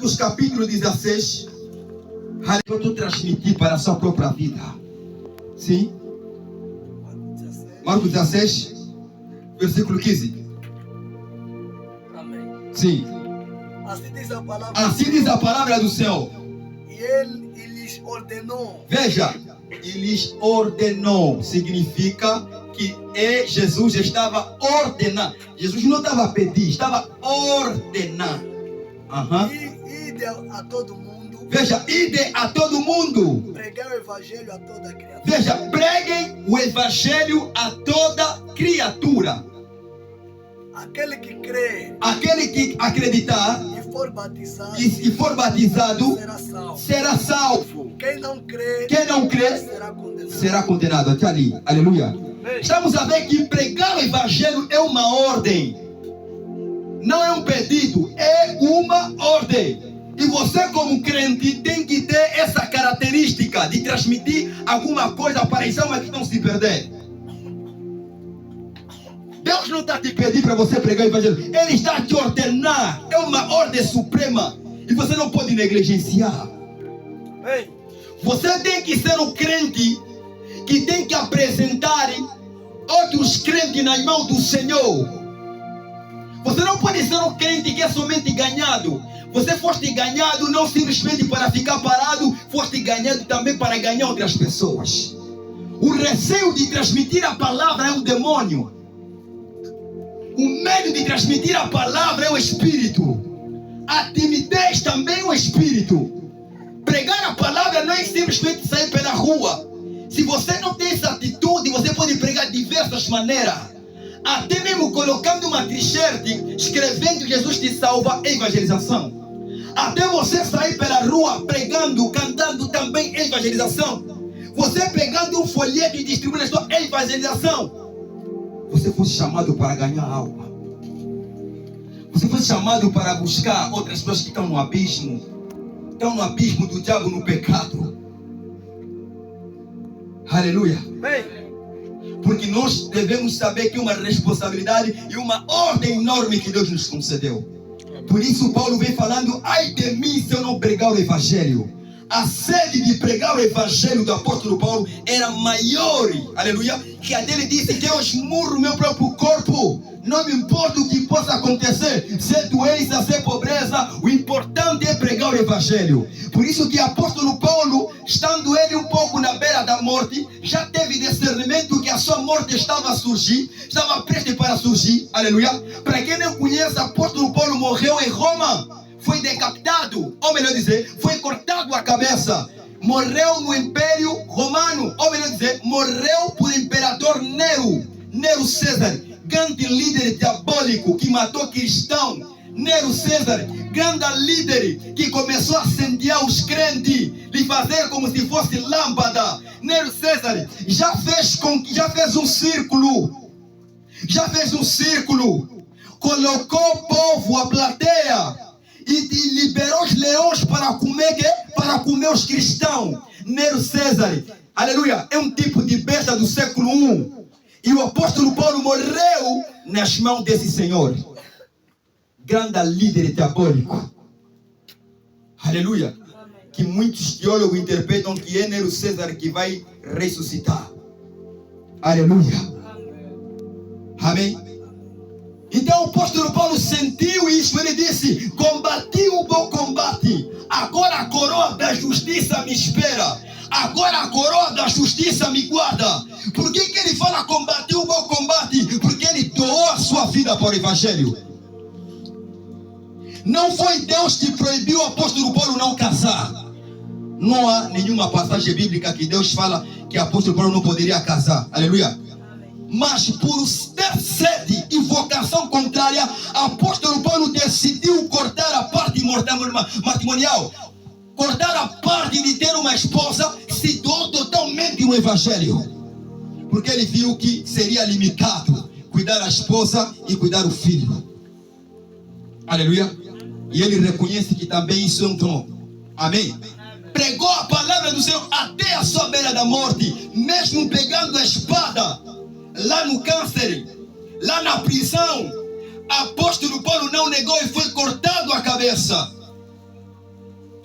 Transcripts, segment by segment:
Marcos capítulo 16, eu transmitir para a sua própria vida. Sim? Marcos 16, versículo 15. Amém. Sim. Assim diz a palavra do céu. E ele lhes ordenou. Veja, ele lhes ordenou. Significa que Jesus estava ordenando. Jesus não estava a pedir, estava ordenando. Ide a todo mundo. Veja, ide a todo mundo. Pregar o evangelho a toda criatura. Veja, preguem o evangelho a toda criatura. Aquele que crê, aquele que acreditar e for batizado, será salvo. Quem não crê, será condenado. Até ali. Aleluia. Estamos a ver que pregar o evangelho é uma ordem. Não é um pedido, é uma ordem. E você, como crente, tem que ter essa característica de transmitir alguma coisa para as almas que estão se perder. Deus não está te pedindo para você pregar o evangelho. Ele está a te ordenar. É uma ordem suprema. E você não pode negligenciar. Você tem que ser um crente que tem que apresentar outros crentes nas mãos do Senhor. Você não pode ser um crente que é somente ganhado. Você foste ganhado não simplesmente para ficar parado, foste ganhado também para ganhar outras pessoas. O receio de transmitir a palavra é um demônio. O medo de transmitir a palavra é o espírito. A timidez também é o espírito. Pregar a palavra não é simplesmente sair pela rua. Se você não tem essa atitude, você pode pregar de diversas maneiras. Até mesmo colocando uma t-shirt, escrevendo Jesus te salva, é evangelização. Até você sair pela rua pregando, cantando também é evangelização. Você pegando um folheto e distribuindo é evangelização. Você foi chamado para ganhar alma. Você foi chamado para buscar outras pessoas que estão no abismo. Estão no abismo do diabo, no pecado. Aleluia. Porque nós devemos saber que é uma responsabilidade e uma ordem enorme que Deus nos concedeu. Por isso Paulo vem falando: ai de mim se eu não pregar o evangelho. A sede de pregar o evangelho do apóstolo Paulo era maior, aleluia, que a dele disse: que eu esmurro o meu próprio corpo, não me importa o que possa acontecer, ser doença, ser pobreza, o importante é pregar o evangelho. Por isso que o apóstolo Paulo, estando ele um pouco na beira da morte, já teve discernimento que a sua morte estava a surgir, estava prestes para surgir, aleluia. Para quem não conhece, o apóstolo Paulo morreu em Roma. Foi decapitado, ou melhor dizer, foi cortado a cabeça. Morreu no Império Romano, ou melhor dizer, morreu por imperador Nero César, grande líder diabólico que matou cristãos. Nero César, grande líder que começou a incendiar os crentes, lhe fazer como se fosse lâmpada. Nero César já fez um círculo, colocou o povo, a plateia, e liberou os leões para comer os cristãos. Nero César, aleluia, é um tipo de besta do século I. E o apóstolo Paulo morreu nas mãos desse senhor, grande líder diabólico. Aleluia. Que muitos teólogos interpretam que é Nero César que vai ressuscitar. Aleluia. Amém. Então o apóstolo Paulo sentiu isso. Ele disse: combati o bom combate, agora a coroa da justiça me espera, agora a coroa da justiça me guarda. Por que ele fala combati o bom combate? Porque ele doou a sua vida para o evangelho. Não foi Deus que proibiu o apóstolo Paulo não casar. Não há nenhuma passagem bíblica que Deus fala que o apóstolo Paulo não poderia casar. Aleluia. Mas por ter sede e vocação contrária, o apóstolo Paulo decidiu cortar a parte matrimonial, cortar a parte de ter uma esposa, se doou totalmente no evangelho, porque ele viu que seria limitado cuidar da esposa e cuidar do filho. Aleluia. E ele reconhece que também isso é um dom. Amém. Pregou a palavra do Senhor até a sua beira da morte, mesmo pegando a espada. Lá no câncer, lá na prisão, apóstolo Paulo não negou e foi cortado a cabeça.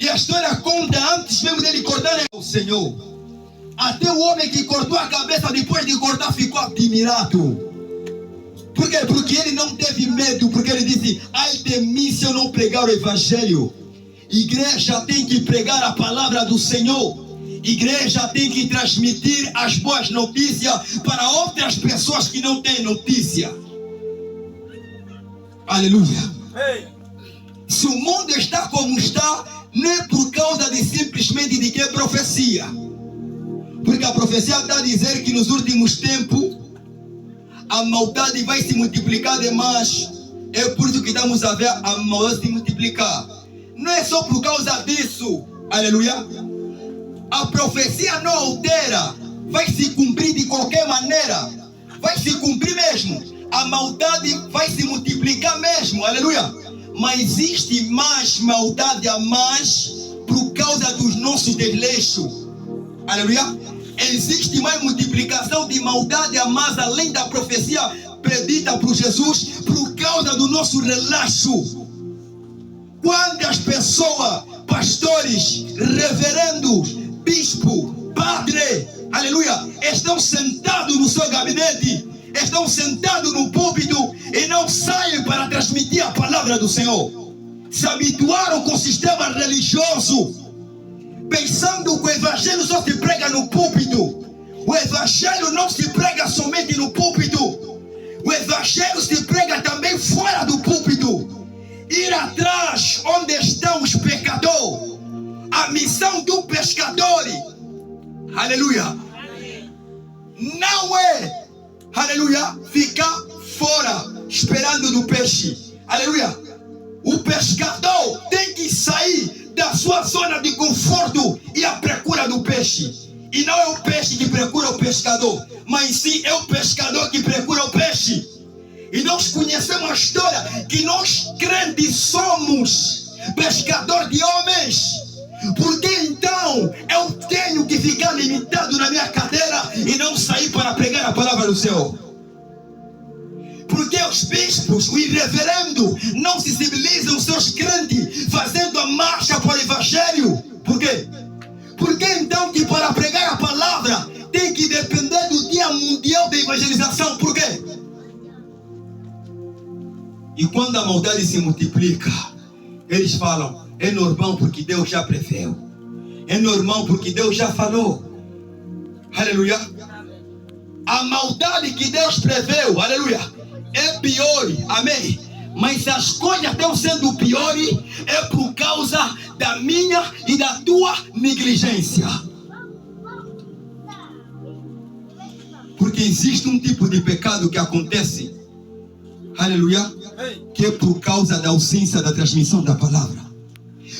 E a história conta, antes mesmo dele cortar o Senhor, até o homem que cortou a cabeça, depois de cortar, ficou admirado. Por quê? Porque ele não teve medo, porque ele disse: ai de mim se eu não pregar o evangelho. Igreja tem que pregar a palavra do Senhor. Igreja tem que transmitir as boas notícias para outras pessoas que não têm notícia. Aleluia. Se o mundo está como está, não é por causa de simplesmente de que é profecia. Porque a profecia está a dizer que nos últimos tempos a maldade vai se multiplicar demais. É por isso que estamos a ver a maldade se multiplicar. Não é só por causa disso. Aleluia. A profecia não altera. Vai se cumprir de qualquer maneira. Vai se cumprir mesmo. A maldade vai se multiplicar mesmo. Aleluia. Mas existe mais maldade a mais por causa dos nossos desleixos. Aleluia. Existe mais multiplicação de maldade a mais além da profecia predita por Jesus por causa do nosso relaxo. Quantas pessoas, pastores, reverendos, bispo, padre, aleluia, estão sentados no seu gabinete, estão sentados no púlpito e não saem para transmitir a palavra do Senhor. Se habituaram com o sistema religioso, pensando que o evangelho só se prega no púlpito. O evangelho não se prega somente no púlpito. O evangelho se prega também fora do púlpito. Ir atrás onde estão os pecadores. A missão do pescador, aleluia, não é, aleluia, ficar fora esperando do peixe. Aleluia. O pescador tem que sair da sua zona de conforto e à procura do peixe. E não é o peixe que procura o pescador, mas sim é o pescador que procura o peixe. E nós conhecemos a história que nós crentes somos pescadores de homens. Por que então eu tenho que ficar limitado na minha cadeira e não sair para pregar a palavra do Senhor? Porque os bispos, o irreverendo, não sensibilizam os seus crentes fazendo a marcha para o evangelho? Por quê? Porque então que para pregar a palavra tem que depender do Dia Mundial da Evangelização? Por quê? E quando a maldade se multiplica, eles falam: é normal porque Deus já preveu. É normal porque Deus já falou. Aleluia. A maldade que Deus preveu, aleluia, é pior, amém. Mas se as coisas estão sendo piores, é por causa da minha e da tua negligência. Porque existe um tipo de pecado que acontece, aleluia, que é por causa da ausência da transmissão da palavra.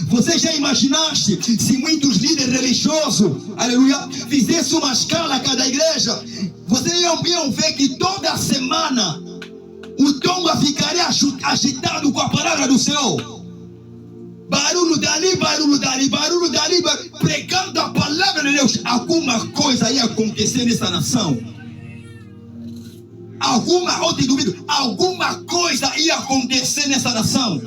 Você já imaginaste se muitos líderes religiosos, aleluia, fizessem uma escala a cada igreja? Vocês iam ver que toda semana o tomba ficaria agitado com a palavra do Senhor. Barulho dali, barulho dali, barulho dali, pregando a palavra de Deus. Alguma coisa ia acontecer nessa nação. Alguma coisa ia acontecer nessa nação.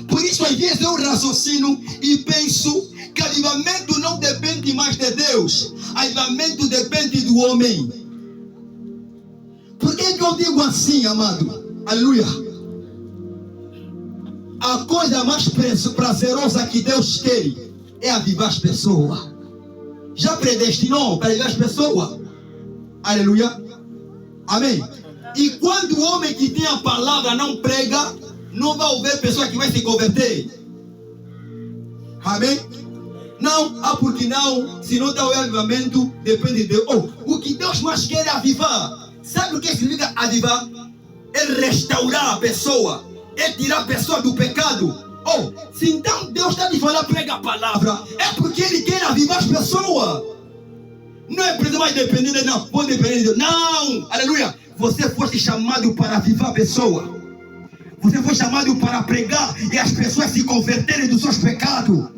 Por isso, às vezes eu raciocino e penso que avivamento não depende mais de Deus. Avivamento depende do homem. Por que eu digo assim, amado? Aleluia. A coisa mais prazerosa que Deus tem é avivar as pessoas. Já predestinou para avivar as pessoas? Aleluia. Amém. E quando o homem que tem a palavra não prega, não vai haver pessoa que vai se converter. Amém? Não, porque não, se não dá o avivamento, depende de Deus. O que Deus mais quer é avivar. Sabe o que significa avivar? É restaurar a pessoa, é tirar a pessoa do pecado. Se então Deus está te falando, prega a palavra, é porque Ele quer avivar as pessoas. Não é preciso mais depender de Deus, pode depender de Deus. Não, aleluia. Você foi chamado para avivar a pessoa. Você foi chamado para pregar e as pessoas se converterem dos seus pecados.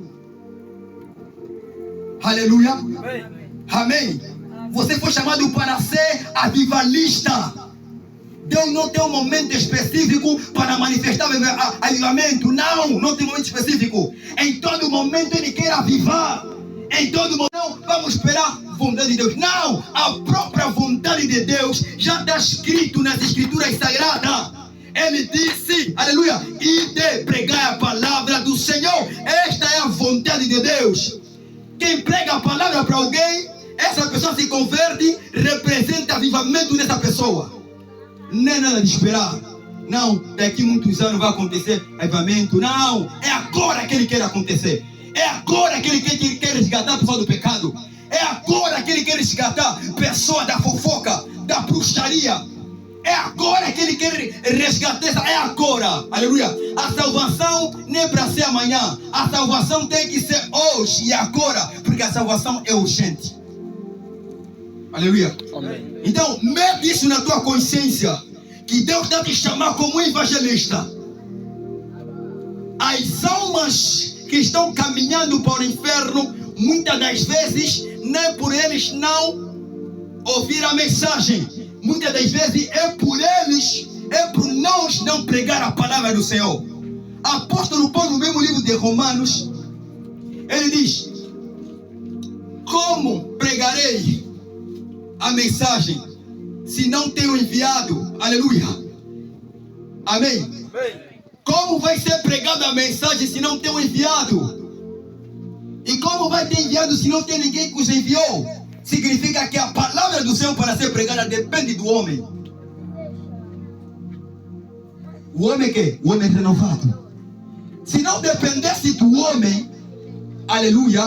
Aleluia. Amém. Você foi chamado para ser avivalista. Deus não tem um momento específico para manifestar avivamento. Não tem um momento específico. Em todo momento Ele quer avivar. Em todo momento, não vamos esperar a vontade de Deus. Não, a própria vontade de Deus já está escrito nas Escrituras Sagradas. Ele disse, aleluia, e de pregar a palavra do Senhor. Esta é a vontade de Deus. Quem prega a palavra para alguém, essa pessoa se converte, representa avivamento nessa pessoa. Não é nada de esperar. Não, daqui muitos anos vai acontecer avivamento. Não, é agora que Ele quer acontecer. É agora que Ele quer resgatar a pessoa do pecado. É agora que Ele quer resgatar a pessoa da fofoca, da bruxaria. É agora que Ele quer resgatar. É agora. Aleluia. A salvação não é para ser amanhã. A salvação tem que ser hoje e agora. Porque a salvação é urgente. Aleluia. Amém. Então, mete isso na tua consciência. Que Deus está te chamando como evangelista. As almas que estão caminhando para o inferno, muitas das vezes, não é por eles não ouvir a mensagem. Muitas das vezes é por eles, é por nós não pregar a palavra do Senhor. Apóstolo Paulo, no mesmo livro de Romanos, ele diz: como pregarei a mensagem se não tenho enviado? Aleluia. Amém. Como vai ser pregada a mensagem se não tem um enviado? E como vai ter enviado se não tem ninguém que os enviou? Significa que a palavra do Senhor para ser pregada depende do homem. O homem que? O homem renovado. Se não dependesse do homem, aleluia,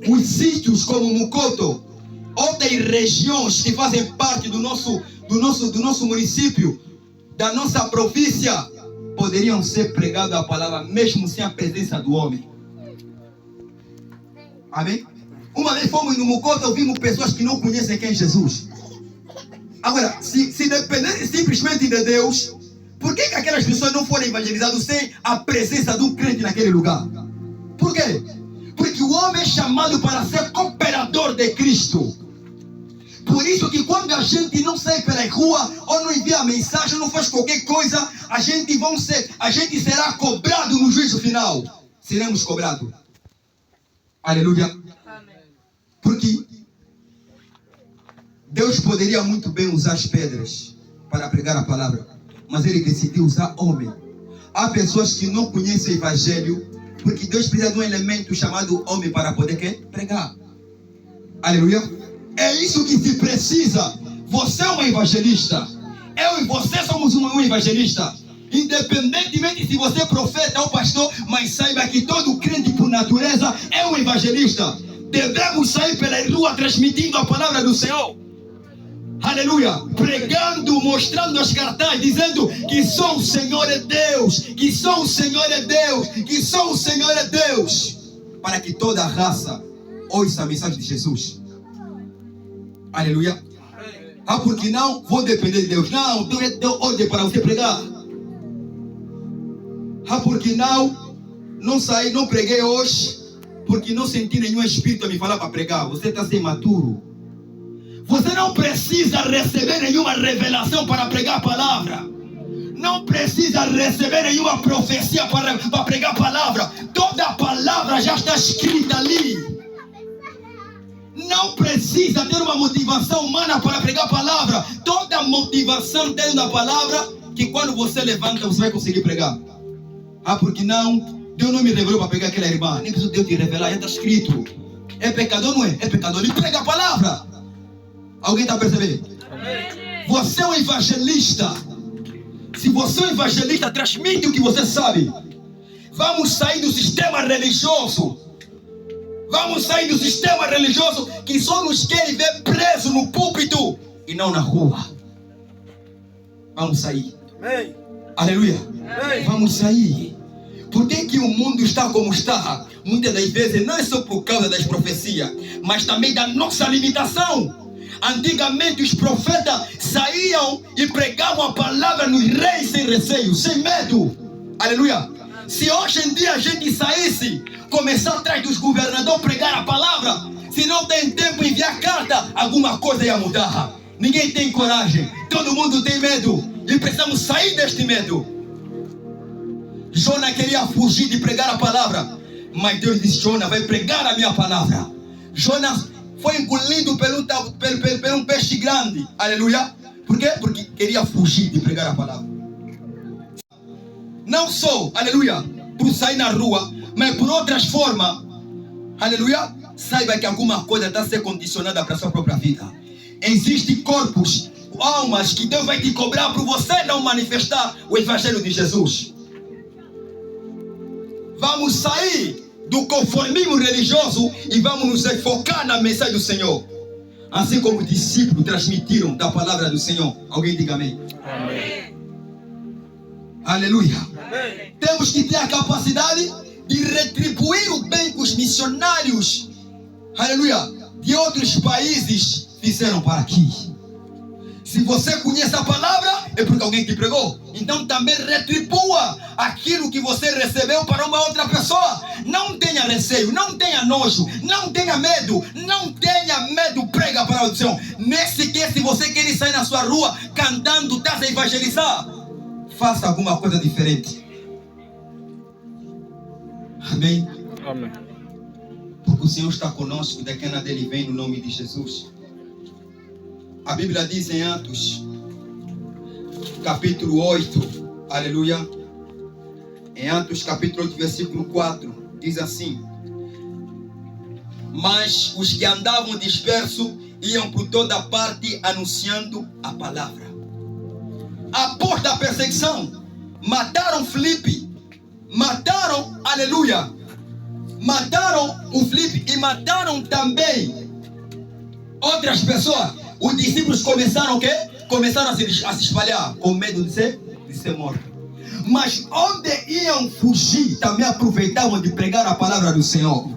os sítios como Mucoto, outras regiões que fazem parte do nosso município, da nossa província, poderiam ser pregadas a palavra mesmo sem a presença do homem. Amém? Uma vez fomos no Mucoto, ouvimos pessoas que não conhecem quem é Jesus. Agora, se dependesse simplesmente de Deus, por que aquelas pessoas não foram evangelizadas sem a presença de um crente naquele lugar? Por quê? Porque o homem é chamado para ser cooperador de Cristo. Por isso que quando a gente não sai pela rua, ou não envia a mensagem, ou não faz qualquer coisa, a gente será cobrado no juízo final. Seremos cobrados. Aleluia. Amém. Porque Deus poderia muito bem usar as pedras para pregar a palavra, mas Ele decidiu usar homem. Há pessoas que não conhecem o evangelho, porque Deus precisa de um elemento chamado homem para poder pregar. Aleluia. É isso que se precisa. Você é um evangelista. Eu e você somos um evangelista. Independentemente se você é profeta ou pastor, mas saiba que todo crente por natureza é um evangelista. Devemos sair pela rua transmitindo a palavra do Senhor. Aleluia. Pregando, mostrando as cartazes, dizendo que só o Senhor é Deus, que só o Senhor é Deus, que só o Senhor é Deus. Para que toda a raça ouça a mensagem de Jesus. Aleluia. Ah, porque não vou depender de Deus. Não, Deus deu ordem para você pregar. Ah, porque não saí, não preguei hoje, porque não senti nenhum espírito a me falar para pregar. Você está sem maturo. Você não precisa receber nenhuma revelação para pregar a palavra. Não precisa receber nenhuma profecia para pregar a palavra. Toda a palavra já está escrita ali. Não precisa ter uma motivação humana para pregar a palavra. Toda a motivação dentro da palavra, que quando você levanta, você vai conseguir pregar. Ah, porque não? Deus não me revelou para pregar aquela irmã. Nem precisa Deus te revelar, já está escrito. É pecador, não é? É pecador. Ele prega a palavra. Alguém está percebendo? Amém. Você é um evangelista. Se você é um evangelista, transmite o que você sabe. Vamos sair do sistema religioso. Vamos sair do sistema religioso que só nos quer ver presos no púlpito e não na rua. Vamos sair. Amém. Aleluia. Amém. Vamos sair. Por que o mundo está como está? Muitas das vezes não é só por causa das profecias, mas também da nossa limitação. Antigamente os profetas saíam e pregavam a palavra nos reis sem receio, sem medo. Aleluia. Se hoje em dia a gente saísse, começar atrás dos governadores pregar a palavra, se não tem tempo enviar carta, alguma coisa ia mudar. Ninguém tem coragem. Todo mundo tem medo. E precisamos sair deste medo. Jonas queria fugir de pregar a palavra. Mas Deus disse: Jonas vai pregar a minha palavra. Jonas foi engolido por um peixe grande. Aleluia. Por quê? Porque queria fugir de pregar a palavra. Não só, aleluia, por sair na rua, mas por outras formas. Aleluia. Saiba que alguma coisa está a ser condicionada para a sua própria vida. Existem corpos, almas que Deus vai te cobrar por você não manifestar o Evangelho de Jesus. Vamos sair do conformismo religioso e vamos nos focar na mensagem do Senhor. Assim como os discípulos transmitiram da palavra do Senhor. Alguém diga amém. Amém. Aleluia. Amém. Temos que ter a capacidade de retribuir o bem que os missionários, aleluia, de outros países fizeram para aqui. Se você conhece a palavra, é porque alguém te pregou. Então também retribua aquilo que você recebeu para uma outra pessoa. Não tenha receio, não tenha nojo, não tenha medo. Não tenha medo, prega para o Senhor. Nesse que se você quer sair na sua rua cantando, está a evangelizar, faça alguma coisa diferente. Amém? Amém. Porque o Senhor está conosco, daqui a nada Ele vem no nome de Jesus. A Bíblia diz em Atos, capítulo 8, aleluia. Em Atos, capítulo 8, versículo 4, diz assim: mas os que andavam dispersos iam por toda parte anunciando a palavra. Após da perseguição, mataram Filipe, mataram, aleluia, mataram o Filipe e mataram também outras pessoas. Os discípulos começaram o quê? Começaram a se espalhar com medo de ser mortos. Mas onde iam fugir, também aproveitavam de pregar a palavra do Senhor.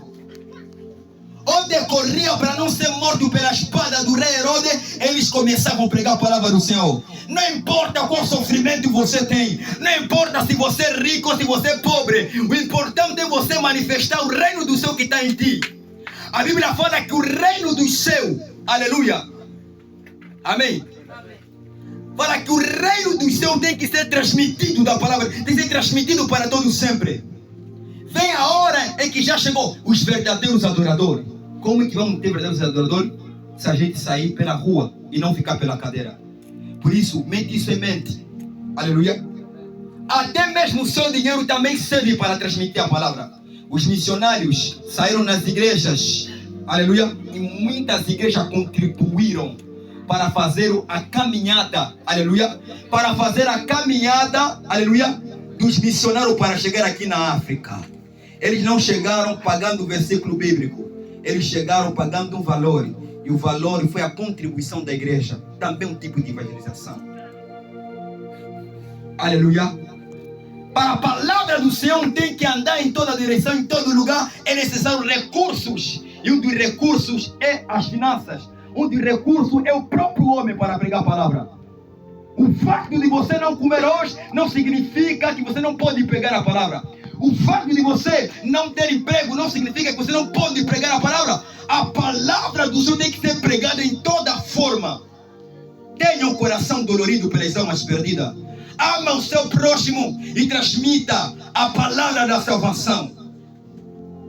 Onde corriam para não ser mortos pela espada do rei Herodes, eles começavam a pregar a palavra do Senhor. Não importa qual sofrimento você tem, não importa se você é rico ou se você é pobre, o importante é você manifestar o reino do céu que está em ti. A Bíblia fala que o reino do céu, aleluia, amém, fala que o reino do céu tem que ser transmitido da palavra, tem que ser transmitido para todos sempre. Vem a hora em que já chegou os verdadeiros adoradores. Como é que vamos ter verdadeiros adoradores se a gente sair pela rua e não ficar pela cadeira? Por isso, mete isso em mente. Aleluia. Até mesmo o seu dinheiro também serve para transmitir a palavra. Os missionários saíram nas igrejas, aleluia, e muitas igrejas contribuíram para fazer a caminhada, aleluia, para fazer a caminhada, aleluia, dos missionários para chegar aqui na África. Eles não chegaram pagando o versículo bíblico, eles chegaram pagando um valor, e o valor foi a contribuição da igreja, também um tipo de evangelização. Aleluia. Para a palavra do Senhor tem que andar em toda direção, em todo lugar, é necessário recursos, e um dos recursos é as finanças. Um dos recursos é o próprio homem para pregar a palavra. O fato de você não comer hoje não significa que você não pode pregar a palavra. O fato de você não ter emprego não significa que você não pode pregar a palavra. A palavra do Senhor tem que ser pregada em toda forma. Tenha um coração dolorido pelas almas perdidas. Ama o seu próximo e transmita a palavra da salvação.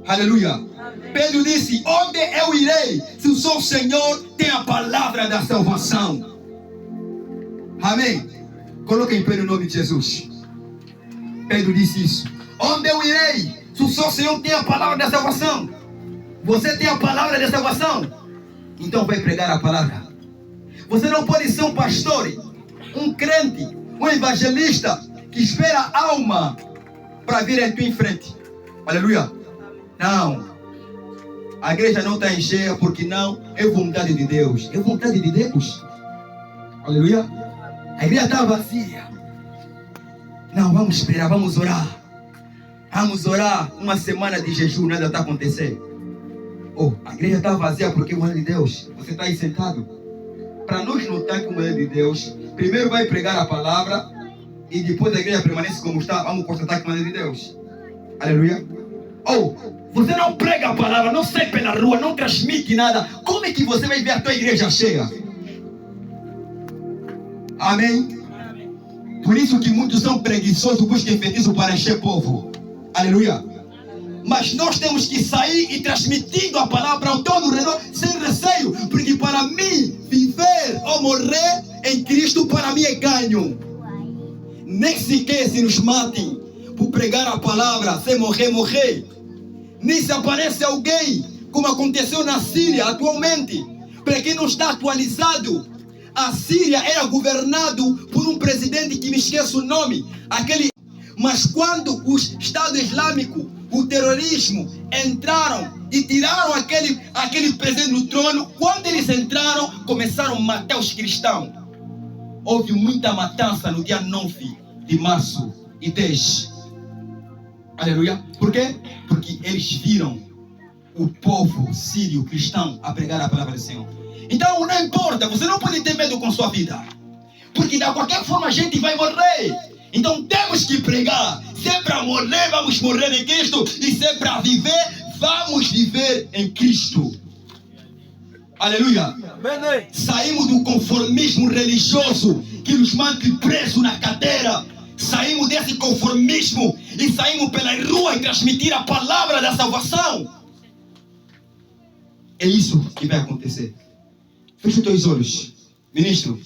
Aleluia. Pedro disse: onde eu irei se o seu Senhor tem a palavra da salvação? Amém. Coloquem em pé no nome de Jesus. Pedro disse isso. Onde eu irei se o seu Senhor tem a palavra da salvação? Você tem a palavra da salvação? Então vai pregar a palavra. Você não pode ser um pastor, um crente, um evangelista que espera a alma para vir em frente. Aleluia. Não. A igreja não está cheia porque não é vontade de Deus. É vontade de Deus. Aleluia. A igreja está vazia. Não, vamos esperar, vamos orar. Vamos orar uma semana de jejum, nada está acontecendo. Oh, a igreja está vazia porque é o mulher de Deus. Você está aí sentado. Para nós notar que o mulher de Deus, primeiro vai pregar a palavra e depois a igreja permanece como está. Vamos constatar que é o mulher de Deus. Aleluia. Oh, você não prega a palavra, não sai pela rua, não transmite nada. Como é que você vai ver a tua igreja cheia? Amém? Por isso que muitos são preguiçosos, buscam feitiço para encher o povo. Aleluia. Mas nós temos que sair e transmitindo a palavra ao todo redor, sem receio. Porque para mim, viver ou morrer em Cristo, para mim é ganho. Nem sequer se nos matem por pregar a palavra, sem morrer. Nem se aparece alguém, como aconteceu na Síria atualmente. Para quem não está atualizado, a Síria era governado por um presidente que me esqueço o nome. Mas quando o Estado Islâmico, o terrorismo, entraram e tiraram aquele presidente do trono, quando eles entraram, começaram a matar os cristãos. Houve muita matança no dia 9 de março e 10. Aleluia. Por quê? Porque eles viram o povo sírio cristão a pregar a palavra do Senhor. Então não importa, você não pode ter medo com sua vida. Porque de qualquer forma a gente vai morrer. Então temos que pregar. Se é para morrer, vamos morrer em Cristo. E se é para viver, vamos viver em Cristo. Aleluia. Saímos do conformismo religioso que nos mantém presos na cadeira. Saímos desse conformismo e saímos pela rua e transmitir a palavra da salvação. É isso que vai acontecer. Feche os teus olhos, ministro.